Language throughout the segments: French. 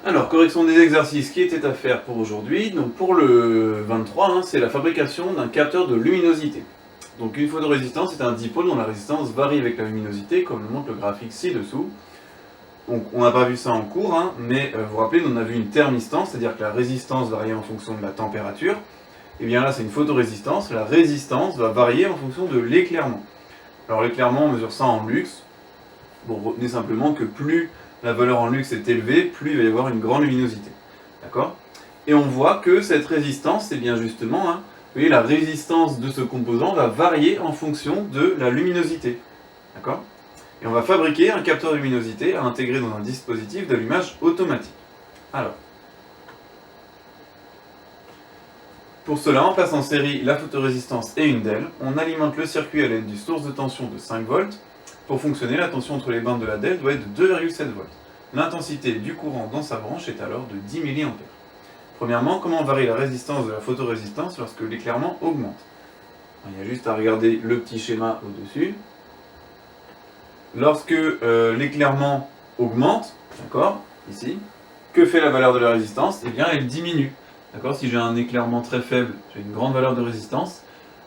Alors, correction des exercices qui étaient à faire pour aujourd'hui. Donc pour le 23, c'est la fabrication d'un capteur de luminosité. Donc une photorésistance est un dipôle dont la résistance varie avec la luminosité, comme le montre le graphique ci-dessous. Donc on n'a pas vu ça en cours, mais vous vous rappelez, on a vu une thermistance, c'est-à-dire que la résistance variait en fonction de la température. Et bien là, c'est une photorésistance, la résistance va varier en fonction de l'éclairement. Alors l'éclairement, on mesure ça en lux. Bon, retenez simplement que plus la valeur en lux est élevée, plus il va y avoir une grande luminosité. D'accord? Et on voit que cette résistance, c'est bien justement, vous voyez, la résistance de ce composant va varier en fonction de la luminosité. D'accord? Et on va fabriquer un capteur de luminosité à intégrer dans un dispositif d'allumage automatique. Alors, pour cela, on place en série la photorésistance et une DEL. On alimente le circuit à l'aide d'une source de tension de 5 volts. Pour fonctionner, la tension entre les bandes de la DEL doit être de 2,7 volts. L'intensité du courant dans sa branche est alors de 10 mA. Premièrement, comment varie la résistance de la photorésistance lorsque l'éclairement augmente? Il y a juste à regarder le petit schéma au-dessus. Lorsque l'éclairement augmente, d'accord, ici, que fait la valeur de la résistance? Eh bien, elle diminue. D'accord, si j'ai un éclairement très faible, j'ai une grande valeur de résistance.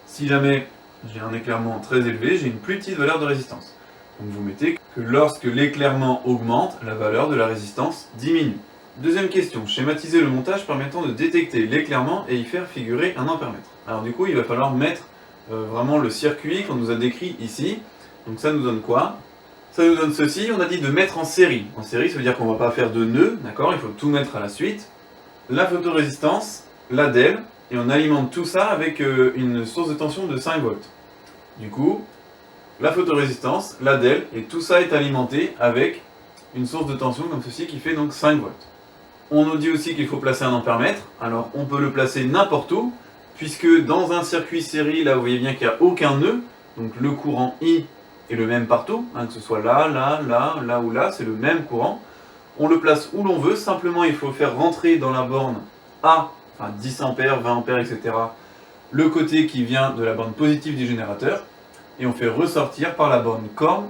Si jamais j'ai un éclairement très élevé, j'ai une plus petite valeur de résistance. Donc vous mettez que lorsque l'éclairement augmente, la valeur de la résistance diminue. Deuxième question, schématiser le montage permettant de détecter l'éclairement et y faire figurer un ampèremètre. Alors du coup, il va falloir mettre vraiment le circuit qu'on nous a décrit ici. Donc ça nous donne quoi? Ça nous donne ceci, on a dit de mettre en série. En série, ça veut dire qu'on ne va pas faire de nœuds, d'accord? Il faut tout mettre à la suite. La photorésistance, la DEL, et on alimente tout ça avec une source de tension de 5 volts. Du coup, la photorésistance, la DEL, et tout ça est alimenté avec une source de tension comme ceci qui fait donc 5 volts. On nous dit aussi qu'il faut placer un ampèremètre. Alors on peut le placer n'importe où, puisque dans un circuit série, là vous voyez bien qu'il n'y a aucun nœud, donc le courant I est le même partout, que ce soit là, là, là, là ou là, c'est le même courant. On le place où l'on veut, simplement il faut faire rentrer dans la borne A, enfin 10 A, 20 A, etc., le côté qui vient de la borne positive du générateur, et on fait ressortir par la borne corne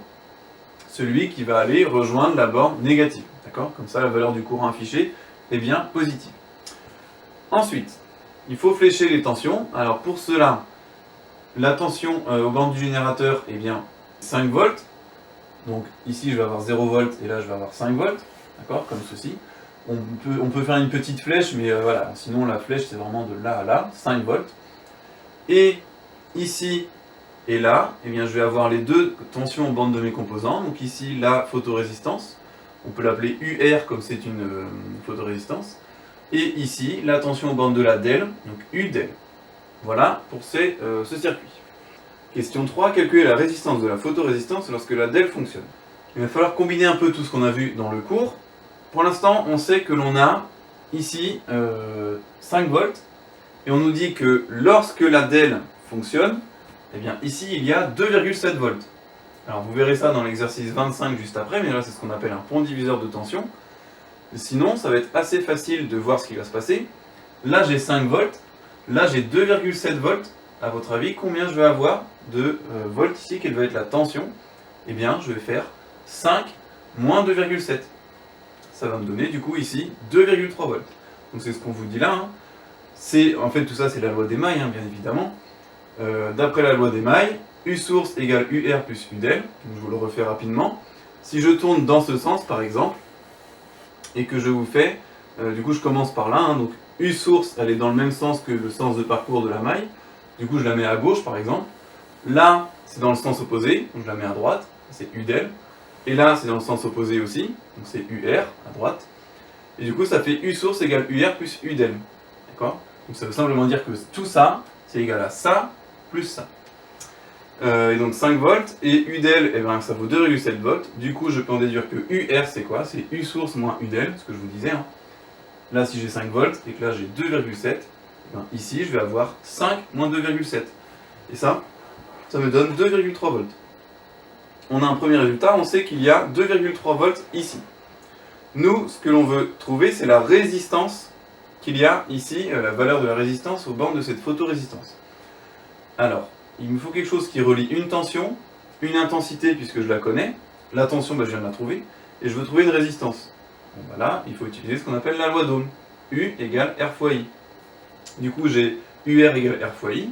celui qui va aller rejoindre la borne négative. D'accord? Comme ça, la valeur du courant affiché est bien positive. Ensuite, il faut flécher les tensions. Alors pour cela, la tension aux bornes du générateur est bien 5 volts. Donc ici, je vais avoir 0 volts et là, je vais avoir 5 volts. D'accord? Comme ceci. On peut faire une petite flèche, mais voilà. Sinon, la flèche, c'est vraiment de là à là, 5 volts. Et ici et là, eh bien, je vais avoir les deux tensions aux bandes de mes composants. Donc ici, la photorésistance. On peut l'appeler UR comme c'est une photorésistance. Et ici, la tension aux bandes de la DEL, donc UDEL. Voilà pour ce circuit. Question 3. Calculer la résistance de la photorésistance lorsque la DEL fonctionne. Il va falloir combiner un peu tout ce qu'on a vu dans le cours. Pour l'instant, on sait que l'on a ici 5 volts. Et on nous dit que lorsque la DEL fonctionne, eh bien ici il y a 2,7 volts. Alors vous verrez ça dans l'exercice 25 juste après, mais là c'est ce qu'on appelle un pont diviseur de tension. Sinon, ça va être assez facile de voir ce qui va se passer. Là j'ai 5 volts, là j'ai 2,7 volts. À votre avis, combien je vais avoir de volts ici, quelle va être la tension? Eh bien, je vais faire 5 moins 2,7. Ça va me donner du coup ici 2,3 volts. Donc c'est ce qu'on vous dit là. En fait tout ça c'est la loi des mailles, bien évidemment. D'après la loi des mailles, U source égale UR plus UDEL. Je vous le refais rapidement. Si je tourne dans ce sens par exemple, et que je vous fais, du coup je commence par là, donc U source elle est dans le même sens que le sens de parcours de la maille, du coup je la mets à gauche par exemple, là c'est dans le sens opposé, donc je la mets à droite, c'est UDEL, et là c'est dans le sens opposé aussi, donc c'est UR à droite, et du coup ça fait U source égale UR plus UDEL, d'accord? Donc ça veut simplement dire que tout ça, c'est égal à ça, plus ça. Et donc 5 volts, et UDEL, eh ben, ça vaut 2,7 volts. Du coup, je peux en déduire que UR, c'est quoi? C'est U source moins UDEL, ce que je vous disais. Là, si j'ai 5 volts, et que là j'ai 2,7, eh ben, ici, je vais avoir 5 moins 2,7. Et ça me donne 2,3 volts. On a un premier résultat, on sait qu'il y a 2,3 volts ici. Nous, ce que l'on veut trouver, c'est la résistance qu'il y a ici, la valeur de la résistance aux bornes de cette photorésistance. Alors, il me faut quelque chose qui relie une tension, une intensité puisque je la connais. La tension, je viens de la trouver. Et je veux trouver une résistance. Bon, bah là, il faut utiliser ce qu'on appelle la loi d'Ohm. U égale R fois I. Du coup, j'ai UR égale R fois I.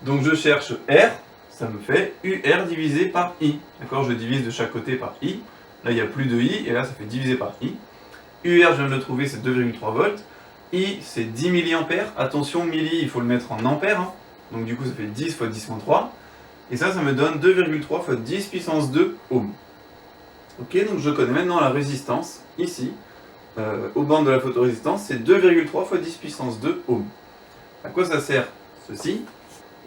Donc je cherche R, ça me fait UR divisé par I. D'accord, je divise de chaque côté par I. Là, il n'y a plus de I, et là, ça fait divisé par I. UR, je viens de le trouver, c'est 2,3 volts. I, c'est 10 mA. Attention, milli, il faut le mettre en ampères. Hein. Donc du coup, ça fait 10 fois 10 moins 3. Et ça me donne 2,3 fois 10 puissance 2 ohms. Ok, donc je connais maintenant la résistance, ici, aux bandes de la photorésistance, c'est 2,3 fois 10 puissance 2 ohms. À quoi ça sert ceci?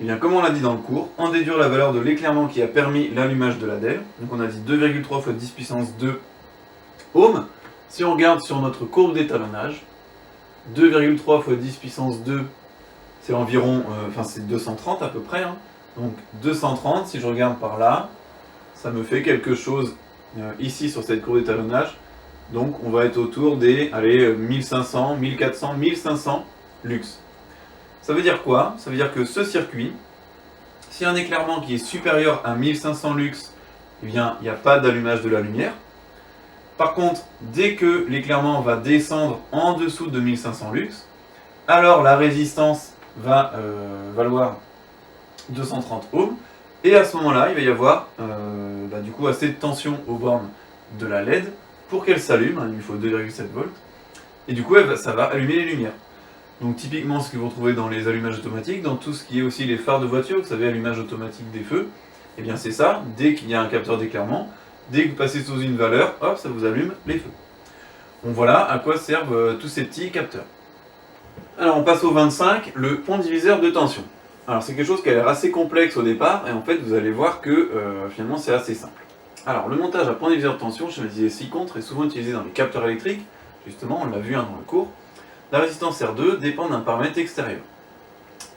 Eh bien, comme on l'a dit dans le cours, en déduire la valeur de l'éclairement qui a permis l'allumage de la DEL. Donc on a dit 2,3 fois 10 puissance 2 ohms. Si on regarde sur notre courbe d'étalonnage, 2,3 fois 10 puissance 2, c'est environ, c'est 230 à peu près. Hein. Donc 230, si je regarde par là, ça me fait quelque chose ici sur cette courbe d'étalonnage. Donc on va être autour des 1500, 1400, 1500 lux. Ça veut dire quoi? Ça veut dire que ce circuit, si un éclairement qui est supérieur à 1500 lux, eh bien il n'y a pas d'allumage de la lumière. Par contre, dès que l'éclairement va descendre en dessous de 1500 lux, alors la résistance va valoir 230 ohms, et à ce moment-là, il va y avoir du coup assez de tension aux bornes de la LED pour qu'elle s'allume, hein, il lui faut 2,7 volts, et du coup ça va allumer les lumières. Donc typiquement ce que vous retrouvez dans les allumages automatiques, dans tout ce qui est aussi les phares de voiture, vous savez, allumage automatique des feux, et bien c'est ça, dès qu'il y a un capteur d'éclairement, dès que vous passez sous une valeur, hop, ça vous allume les feux. Donc voilà à quoi servent tous ces petits capteurs. Alors on passe au 25, le pont diviseur de tension. Alors c'est quelque chose qui a l'air assez complexe au départ, et en fait vous allez voir que finalement c'est assez simple. Alors le montage à pont diviseur de tension, schématisé ci-contre, est souvent utilisé dans les capteurs électriques, justement on l'a vu dans le cours. La résistance R2 dépend d'un paramètre extérieur.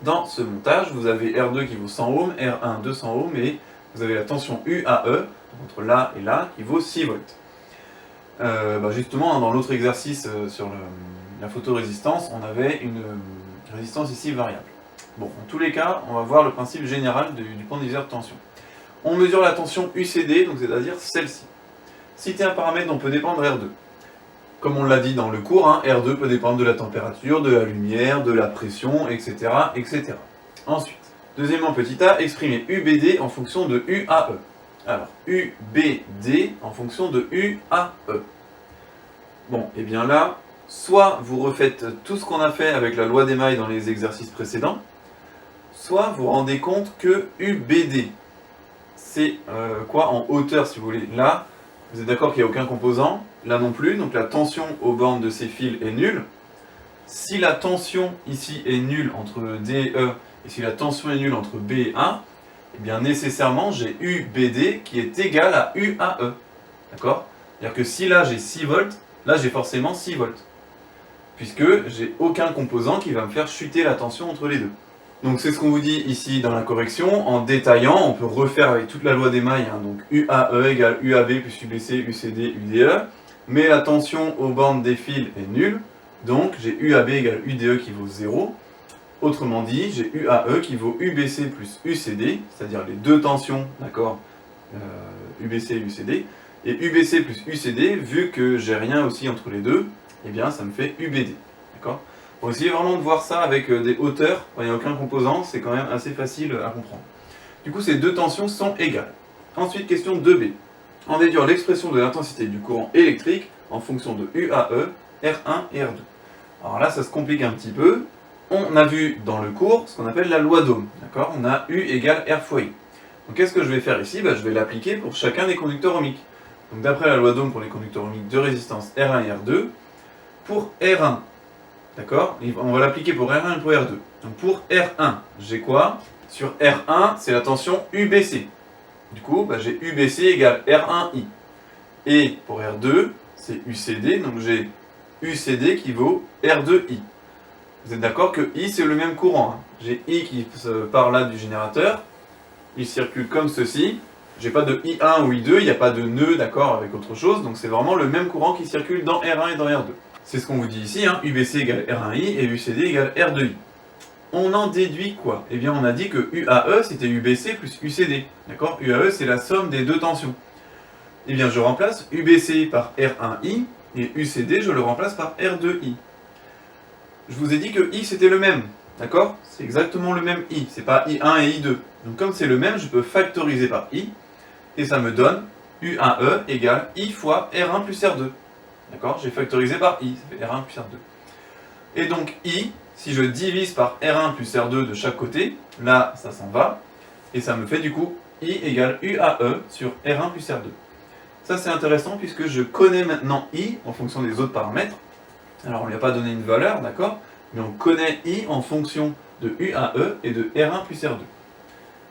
Dans ce montage, vous avez R2 qui vaut 100 ohms, R1 200 ohms, et vous avez la tension UAE, entre là et là, qui vaut 6 volts. Justement, dans l'autre exercice sur la photorésistance, on avait une résistance ici variable. Bon, en tous les cas, on va voir le principe général du pont diviseur de tension. On mesure la tension UCD, donc c'est-à-dire celle-ci. Citer un paramètre dont peut dépendre R2. Comme on l'a dit dans le cours, hein, R2 peut dépendre de la température, de la lumière, de la pression, etc. etc. Ensuite, deuxièmement, petit a, exprimer UBD en fonction de UAE. Alors, UBD en fonction de UAE. Bon, et bien là, soit vous refaites tout ce qu'on a fait avec la loi d'émail dans les exercices précédents, soit vous rendez compte que UBD, c'est quoi en hauteur si vous voulez. Là, vous êtes d'accord qu'il n'y a aucun composant, là non plus, donc la tension aux bornes de ces fils est nulle. Si la tension ici est nulle entre D et E, et si la tension est nulle entre B et A, eh bien nécessairement j'ai UBD qui est égal à UAE. D'accord? C'est-à-dire que si là j'ai 6 volts, là j'ai forcément 6 volts. Puisque j'ai aucun composant qui va me faire chuter la tension entre les deux. Donc c'est ce qu'on vous dit ici dans la correction. En détaillant, on peut refaire avec toute la loi d'émail. Hein, donc UAE égale UAB plus UBC, UCD, UDE. Mais la tension aux bornes des fils est nulle. Donc j'ai UAB égale UDE qui vaut 0. Autrement dit, j'ai UAE qui vaut UBC plus UCD, c'est-à-dire les deux tensions, d'accord, UBC et UCD. Et UBC plus UCD, vu que j'ai rien aussi entre les deux, eh bien ça me fait UBD. D'accord ? On va essayer vraiment de voir ça avec des hauteurs, il n'y a aucun composant, c'est quand même assez facile à comprendre. Du coup, ces deux tensions sont égales. Ensuite, question 2b. En déduire l'expression de l'intensité du courant électrique en fonction de UAE, R1 et R2. Alors là, ça se complique un petit peu. On a vu dans le cours ce qu'on appelle la loi d'Ohm. D'accord ? On a U égale R fois I. Donc qu'est-ce que je vais faire ici ? Je vais l'appliquer pour chacun des conducteurs ohmiques. Donc d'après la loi d'Ohm pour les conducteurs ohmiques de résistance R1 et R2, pour R1, d'accord ? On va l'appliquer pour R1 et pour R2. Donc pour R1, j'ai quoi ? Sur R1, c'est la tension UBC. Du coup, j'ai UBC égale R1I. Et pour R2, c'est UCD, donc j'ai UCD qui vaut R2I. Vous êtes d'accord que I c'est le même courant. Hein. J'ai I qui part là du générateur, il circule comme ceci. J'ai pas de I1 ou I2, il n'y a pas de nœud, d'accord, avec autre chose, donc c'est vraiment le même courant qui circule dans R1 et dans R2. C'est ce qu'on vous dit ici, hein, UBC égale R1I et UCD égale R2I. On en déduit quoi? Eh bien on a dit que UAE c'était UBC plus UCD, d'accord? UAE c'est la somme des deux tensions. Eh bien je remplace UBC par R1I, Et UCD, je le remplace par R de I. Je vous ai dit que I c'était le même, d'accord? C'est exactement le même I, c'est pas I1 et I2. Donc comme c'est le même, je peux factoriser par I, et ça me donne U1E égale I fois R1 plus R2. D'accord? J'ai factorisé par I, ça fait R1 plus R2. Et donc I, si je divise par R1 plus R2 de chaque côté, là ça s'en va, et ça me fait du coup I égale UAE sur R1 plus R2. Ça c'est intéressant puisque je connais maintenant I en fonction des autres paramètres. Alors on ne lui a pas donné une valeur, d'accord? Mais on connaît I en fonction de UAE et de R1 plus R2.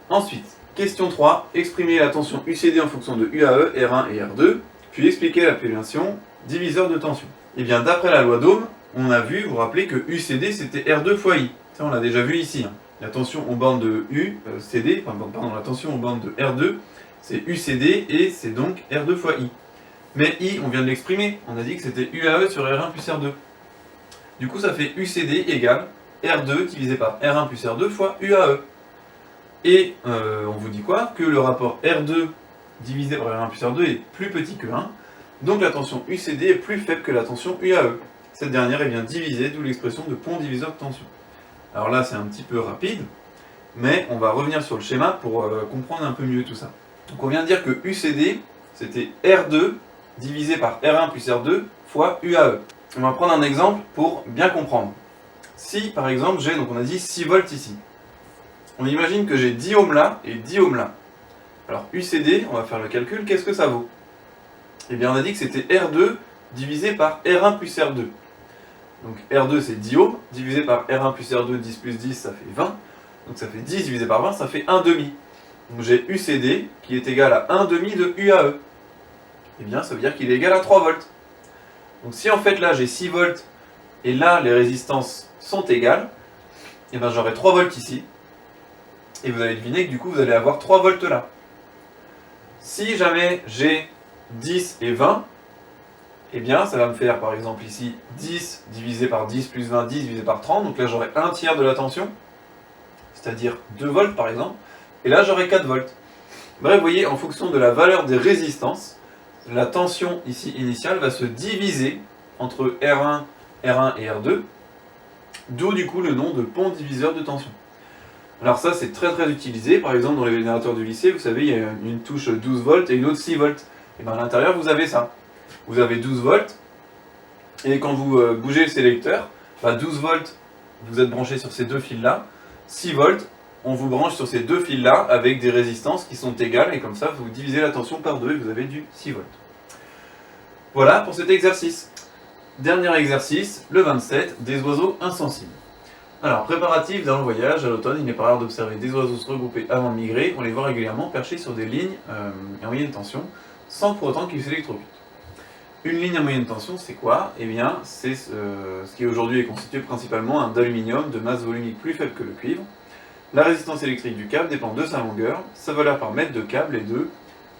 Ensuite, question 3, exprimer la tension UCD en fonction de UAE, R1 et R2, puis expliquer l'appellation diviseur de tension. Et bien d'après la loi d'Ohm, on a vu, vous vous rappelez que UCD c'était R2 fois I. Ça on l'a déjà vu ici. La tension aux bornes de UCD, pardon, la tension aux bornes de R2, c'est UCD et c'est donc R2 fois I. Mais I, on vient de l'exprimer, on a dit que c'était UAE sur R1 plus R2. Du coup ça fait UCD égale R2 divisé par R1 plus R2 fois UAE. Et on vous dit quoi? Que le rapport R2 divisé par R1 plus R2 est plus petit que 1, donc la tension UCD est plus faible que la tension UAE. Cette dernière est bien divisée, d'où l'expression de pont diviseur de tension. Alors là c'est un petit peu rapide, mais on va revenir sur le schéma pour comprendre un peu mieux tout ça. Donc on vient de dire que UCD c'était R2 divisé par R1 plus R2 fois UAE. On va prendre un exemple pour bien comprendre. Si par exemple j'ai, donc on a dit 6 volts ici, on imagine que j'ai 10 ohms là et 10 ohms là. Alors UCD, on va faire le calcul, qu'est-ce que ça vaut? Eh bien on a dit que c'était R2 divisé par R1 plus R2. Donc R2 c'est 10 ohms, divisé par R1 plus R2, 10 plus 10 ça fait 20. Donc ça fait 10 divisé par 20, ça fait 1 demi. Donc j'ai UCD qui est égal à 1 demi de UAE. Eh bien ça veut dire qu'il est égal à 3 volts. Donc si en fait là j'ai 6 volts et là les résistances sont égales, eh bien j'aurai 3 volts ici. Et vous allez deviner que du coup vous allez avoir 3 volts là. Si jamais j'ai 10 et 20, eh bien ça va me faire par exemple ici 10 divisé par 10 plus 20, 10 divisé par 30, donc là j'aurai 1 tiers de la tension, c'est-à-dire 2 volts par exemple, et là j'aurai 4 volts. Bref, vous voyez, en fonction de la valeur des résistances, la tension ici initiale va se diviser entre R1 et R2, d'où du coup le nom de pont diviseur de tension. Alors ça c'est très utilisé, par exemple dans les générateurs du lycée, vous savez il y a une touche 12 volts et une autre 6 volts, et bien à l'intérieur vous avez ça. Vous avez 12 volts, et quand vous bougez le sélecteur, 12 volts vous êtes branché sur ces deux fils là, 6 volts on vous branche sur ces deux fils là avec des résistances qui sont égales, et comme ça vous divisez la tension par 2 et vous avez du 6 volts. Voilà pour cet exercice. Dernier exercice, le 27, des oiseaux insensibles. Alors, préparatifs dans le voyage, à l'automne, il n'est pas rare d'observer des oiseaux se regrouper avant de migrer. On les voit régulièrement perchés sur des lignes à moyenne tension, sans pour autant qu'ils s'électrocutent. Une ligne à moyenne tension, c'est quoi? Eh bien, c'est ce qui aujourd'hui est constitué principalement d'aluminium de masse volumique plus faible que le cuivre. La résistance électrique du câble dépend de sa longueur. Sa valeur par mètre de câble est de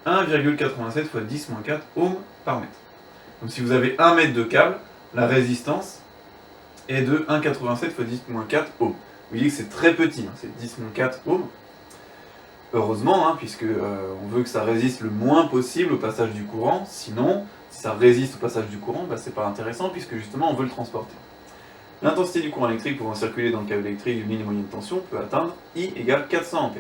1,87 fois 10-4 ohms par mètre. Donc si vous avez 1 mètre de câble, la résistance est de 1,87 fois 10-4 ohms. Vous voyez que c'est très petit, c'est 10-4 ohms. Heureusement, puisque on veut que ça résiste le moins possible au passage du courant, sinon, si ça résiste au passage du courant, c'est pas intéressant, puisque justement on veut le transporter. L'intensité du courant électrique pouvant circuler dans le câble électrique d'une ligne moyenne tension peut atteindre I égale 400 A.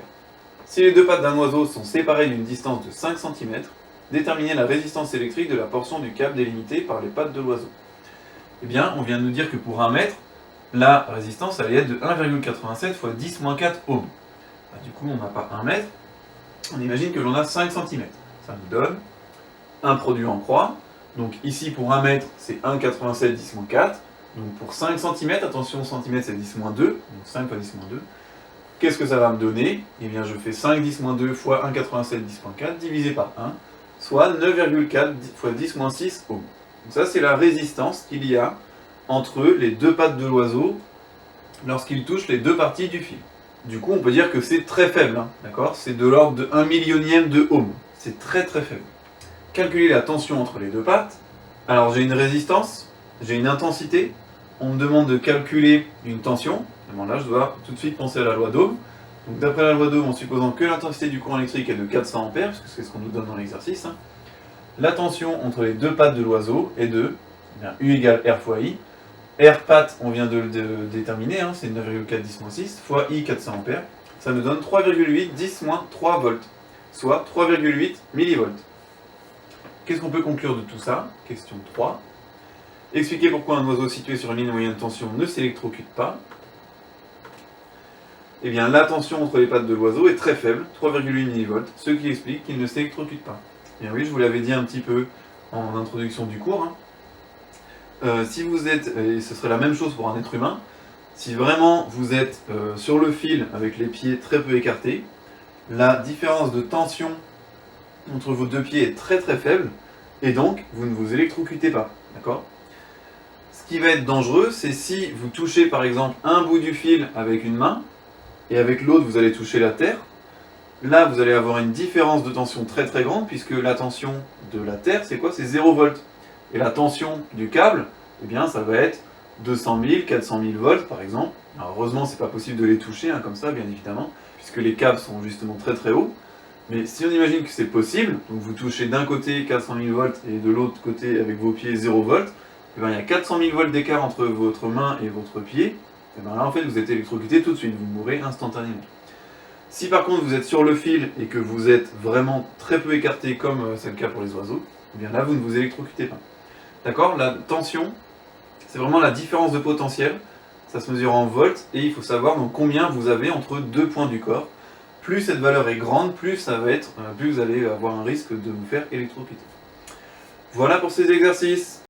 Si les deux pattes d'un oiseau sont séparées d'une distance de 5 cm, déterminez la résistance électrique de la portion du câble délimitée par les pattes de l'oiseau. Eh bien, on vient de nous dire que pour 1 mètre, la résistance allait être de 1,87 fois 10-4 ohms. Du coup, on n'a pas 1 mètre, on imagine que l'on a 5 cm. Ça nous donne un produit en croix. Donc ici, pour 1 mètre, c'est 1,87 10-4. Donc pour 5 cm, attention, centimètre c'est 10-2, donc 5 fois 10-2. Qu'est-ce que ça va me donner? Eh bien, je fais 5 10-2 fois 1,87 10.4 divisé par 1, soit 9,4 fois 10-6 ohms. Donc ça, c'est la résistance qu'il y a entre les deux pattes de l'oiseau lorsqu'il touche les deux parties du fil. Du coup, on peut dire que c'est très faible, d'accord? C'est de l'ordre de 1 millionième de ohm. C'est très faible. Calculer la tension entre les deux pattes. Alors, j'ai une résistance, j'ai une intensité. On me demande de calculer une tension. Et bon, là, je dois tout de suite penser à la loi d'Ohm. Donc, d'après la loi d'Ohm, en supposant que l'intensité du courant électrique est de 400 A, parce que c'est ce qu'on nous donne dans l'exercice, la tension entre les deux pattes de l'oiseau est de bien, U égale R fois I. R pat, on vient de le déterminer, hein, c'est 9,4 10-6, fois I 400 ampères. Ça nous donne 3,8 10-3 volts, soit 3,8 millivolts. Qu'est-ce qu'on peut conclure de tout ça? Question 3. Expliquer pourquoi un oiseau situé sur une ligne moyenne tension ne s'électrocute pas. Eh bien, la tension entre les pattes de l'oiseau est très faible, 3,8 millivolts, ce qui explique qu'il ne s'électrocute pas. Eh bien oui, je vous l'avais dit un petit peu en introduction du cours. Si vous êtes, et ce serait la même chose pour un être humain, si vraiment vous êtes sur le fil avec les pieds très peu écartés, la différence de tension entre vos deux pieds est très très faible, et donc vous ne vous électrocutez pas. D'accord ? Ce qui va être dangereux, c'est si vous touchez par exemple un bout du fil avec une main, et avec l'autre vous allez toucher la terre. Là vous allez avoir une différence de tension très très grande, puisque la tension de la terre c'est quoi? C'est 0 volts. Et la tension du câble, eh bien ça va être 200 000, 400 000 volts par exemple. Alors heureusement c'est pas possible de les toucher hein, comme ça bien évidemment, puisque les câbles sont justement très très hauts. Mais si on imagine que c'est possible, donc vous touchez d'un côté 400 000 volts et de l'autre côté avec vos pieds 0 volts, eh bien, il y a 400 000 volts d'écart entre votre main et votre pied, et bien là en fait vous êtes électrocuté tout de suite, vous mourrez instantanément. Si par contre vous êtes sur le fil et que vous êtes vraiment très peu écarté comme c'est le cas pour les oiseaux, eh bien là vous ne vous électrocutez pas. D'accord? La tension, c'est vraiment la différence de potentiel, ça se mesure en volts et il faut savoir donc combien vous avez entre deux points du corps. Plus cette valeur est grande, plus vous allez avoir un risque de vous faire électrocuter. Voilà pour ces exercices.